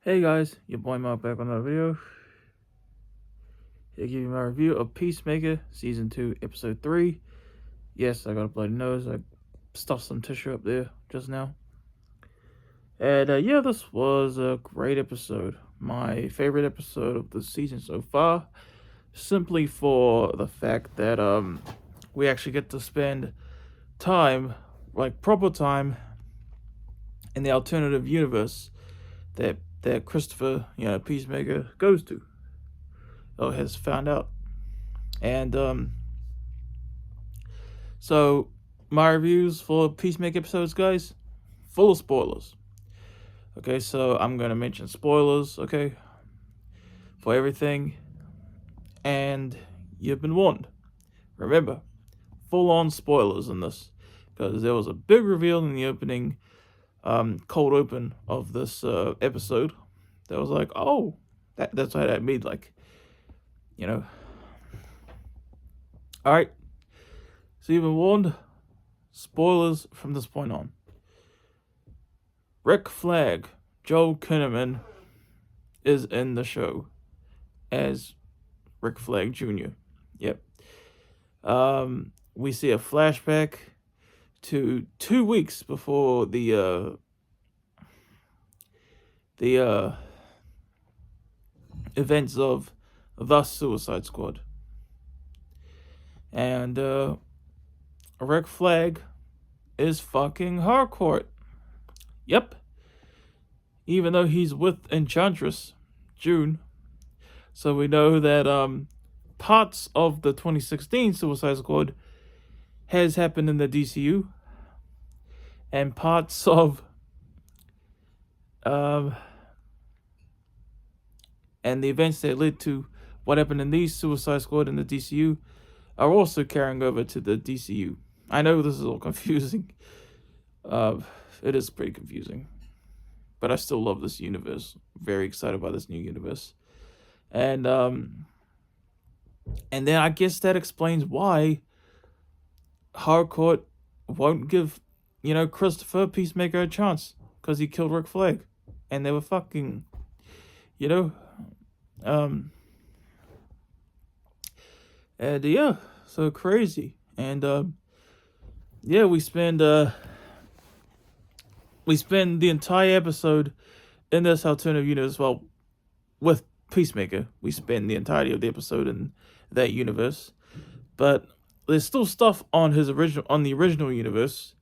Hey guys, your boy Mark back on another video. Here to give you my review of Peacemaker Season 2, Episode 3. Yes, I got a bloody nose. I stuffed some tissue up there just now. And yeah, this was a great episode. My favorite episode of the season so far. Simply for the fact that we actually get to spend time, like proper time, in the alternative universe that Christopher, Peacemaker, goes to. Or has found out. And so my reviews for Peacemaker episodes, guys, full of spoilers. Okay, so I'm gonna mention spoilers, okay, for everything, and you've been warned. Remember, full-on spoilers in this, because there was a big reveal in the opening, cold open of this episode. That was like, oh, that's why that made like, All right, so you've been warned. Spoilers from this point on. Rick Flag, Joel Kinnaman, is in the show as Rick Flag Jr. Yep. We see a flashback to 2 weeks before the events of the Suicide Squad. And Rick Flag is fucking Harcourt. Yep. Even though he's with Enchantress, June. So we know that parts of the 2016 Suicide Squad has happened in the DCU. And parts of and the events that led to what happened in these Suicide Squad in the DCU are also carrying over to the DCU. I know this is all confusing. It is pretty confusing. But I still love this universe. Very excited about this new universe. And then I guess that explains why Harcourt won't give, Christopher Peacemaker a chance. Because he killed Rick Flag. And they were fucking, and yeah, so crazy. And yeah, we spend the entire episode in this alternative universe. Well, with Peacemaker, we spend the entirety of the episode in that universe. But there's still stuff on the original universe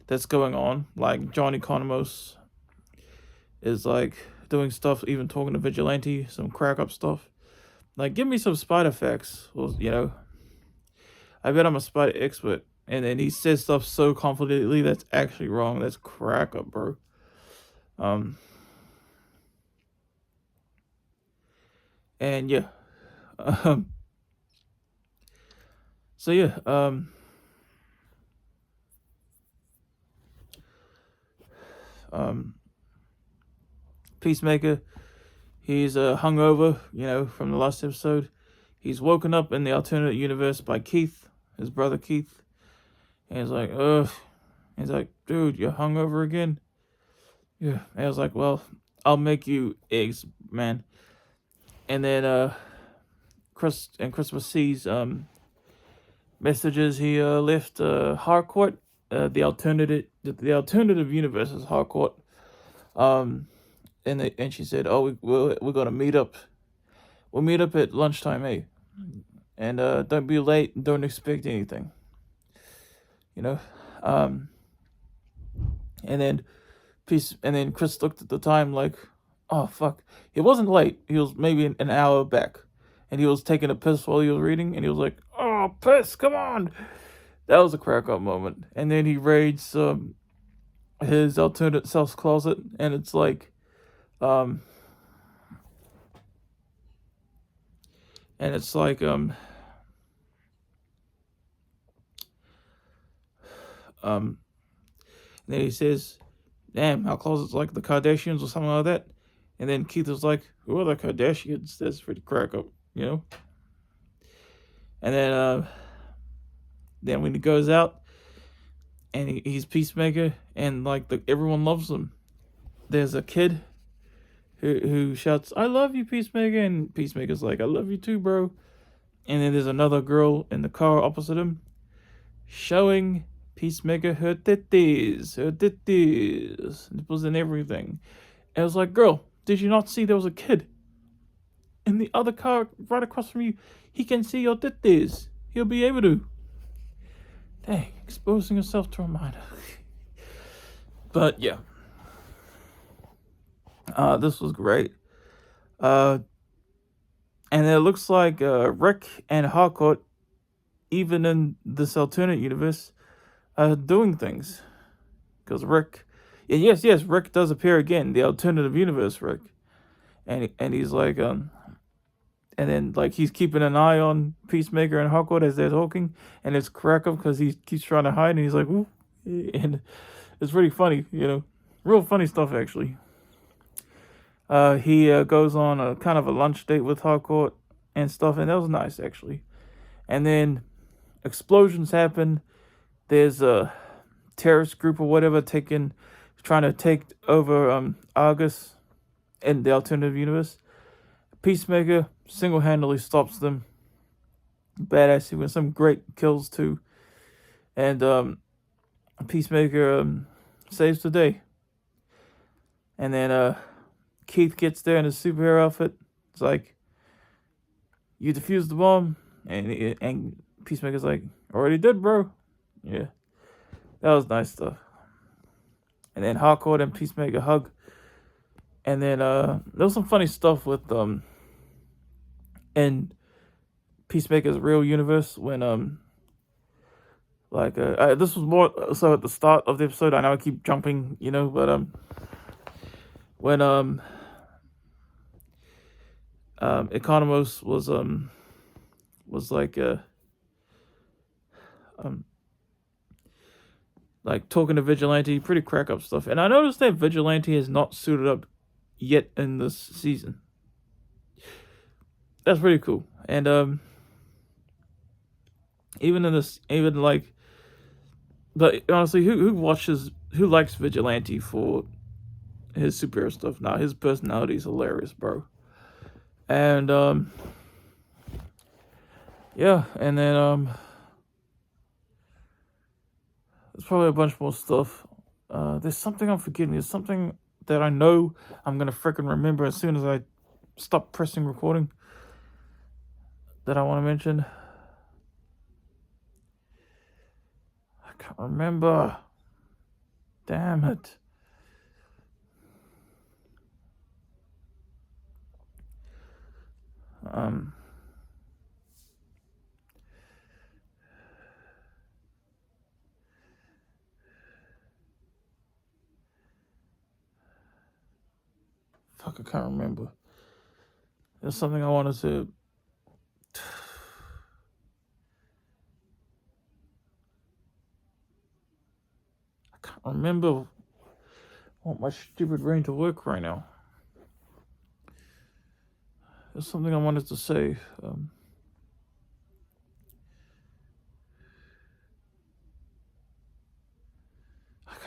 that's going on. Like Johnny Economos is like doing stuff, even talking to Vigilante, some crack up stuff. Like, give me some spider facts. Well, I bet I'm a spider expert. And then he says stuff so confidently that's actually wrong. That's crack up, bro. And yeah. So yeah, Peacemaker, he's hungover, from the last episode. He's woken up in the alternate universe by Keith, his brother Keith. And he's like, ugh. He's like, dude, you're hungover again? Yeah. And I was like, well, I'll make you eggs, man. And then Christmas sees messages he left Harcourt. The alternative universe is Harcourt. And she said, "Oh, we're gonna meet up. We'll meet up at lunchtime, eh? And don't be late. And don't expect anything. And then Chris looked at the time like, oh fuck, he wasn't late. He was maybe an hour back, and he was taking a piss while he was reading, and he was like, oh piss, come on. That was a crack up moment. And then he raids his alternate self's closet, and it's like, and then he says, damn, our closet's like the Kardashians or something like that. And then Keith was like, who are the Kardashians? That's pretty crack up, And then when he goes out and he's Peacemaker and like everyone loves him. There's a kid who shouts, "I love you, Peacemaker," and Peacemaker's like, "I love you too, bro." And then there's another girl in the car opposite him, showing Peacemaker her titties, nipples and everything. And I was like, "Girl, did you not see there was a kid in the other car right across from you? He can see your titties. He'll be able to." Dang, exposing yourself to a minor. But yeah, this was great. And it looks like Rick and Harcourt, even in this alternate universe, are doing things. Because Rick, and yes, Rick does appear again, the alternative universe Rick, and he's like, and then like he's keeping an eye on Peacemaker and Harcourt as they're talking, and it's crack up because he keeps trying to hide, and he's like, "Ooh," and it's pretty funny, real funny stuff actually. He goes on a kind of a lunch date with Harcourt and stuff, and that was nice actually. And then explosions happen. There's a terrorist group or whatever trying to take over Argus in the alternative universe. Peacemaker single-handedly stops them. Badass sequence, some great kills too. And Peacemaker saves the day. And then Keith gets there in his superhero outfit. It's like, "You defused the bomb," and Peacemaker's like, "Already did, bro." Yeah, that was nice stuff. And then Harcourt and Peacemaker hug. And then there was some funny stuff with in Peacemaker's real universe when this was more so at the start of the episode. I know I keep jumping, but when Economos was like talking to Vigilante, pretty crack up stuff. And I noticed that Vigilante has not suited up yet in this season. That's pretty cool. And but honestly, who likes Vigilante for his superhero stuff? Nah, his personality is hilarious, bro. And yeah, and then there's probably a bunch more stuff. There's something I'm forgetting. There's something that I know I'm gonna freaking remember as soon as I stop pressing recording that I want to mention. I can't remember. Damn it. Fuck, I can't remember. There's something I wanted to. I can't remember. I want my stupid brain to work right now. There's something I wanted to say.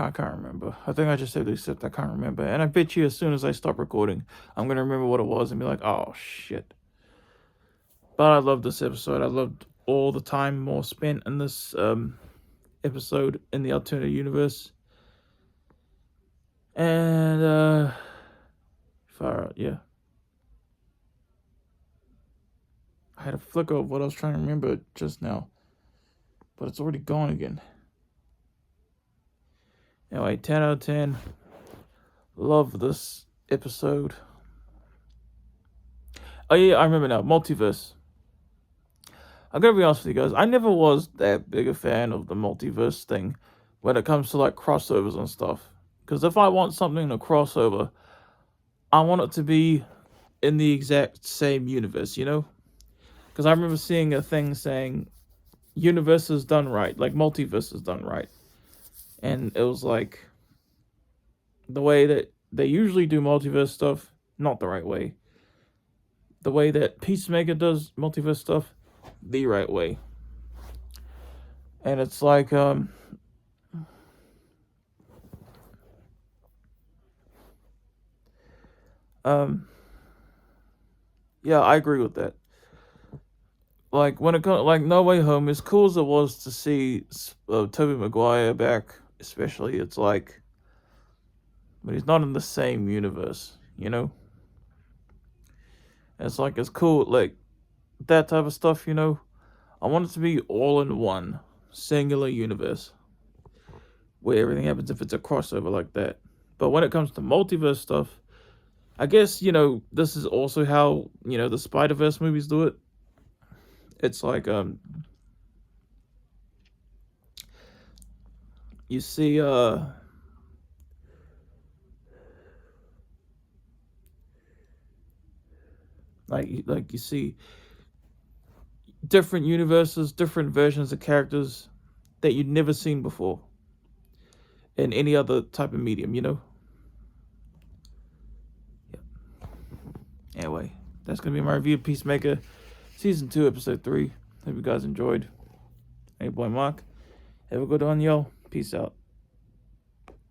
I can't remember. I think I just said except I can't remember. And I bet you as soon as I stop recording, I'm going to remember what it was and be like, "Oh, shit." But I loved this episode. I loved all the time more spent in this episode in the alternate universe. And, yeah. I had a flicker of what I was trying to remember just now. But it's already gone again. Anyway, 10 out of 10. Love this episode. Oh yeah, I remember now. Multiverse. I'm gonna be honest with you guys. I never was that big a fan of the multiverse thing when it comes to like crossovers and stuff. Because if I want something to crossover, I want it to be in the exact same universe, Because I remember seeing a thing saying universe is done right, like multiverse is done right. And it was like the way that they usually do multiverse stuff, not the right way. The way that Peacemaker does multiverse stuff, the right way. And it's like Yeah, I agree with that. Like when it comes, like No Way Home, as cool as it was to see Tobey Maguire back, especially, it's like, but he's not in the same universe, you know. It's like it's cool, like that type of stuff, you know. I want it to be all in one singular universe where everything happens if it's a crossover like that. But when it comes to multiverse stuff, I guess, you know, this is also how, you know, the Spider-Verse movies do it. It's like you see like you see different universes, different versions of characters that you'd never seen before in any other type of medium, you know? Yep. Anyway, that's gonna be my review of Peacemaker, Season 2, Episode 3. Hope you guys enjoyed. Hey, boy Mark. Have a good one, y'all. Peace out.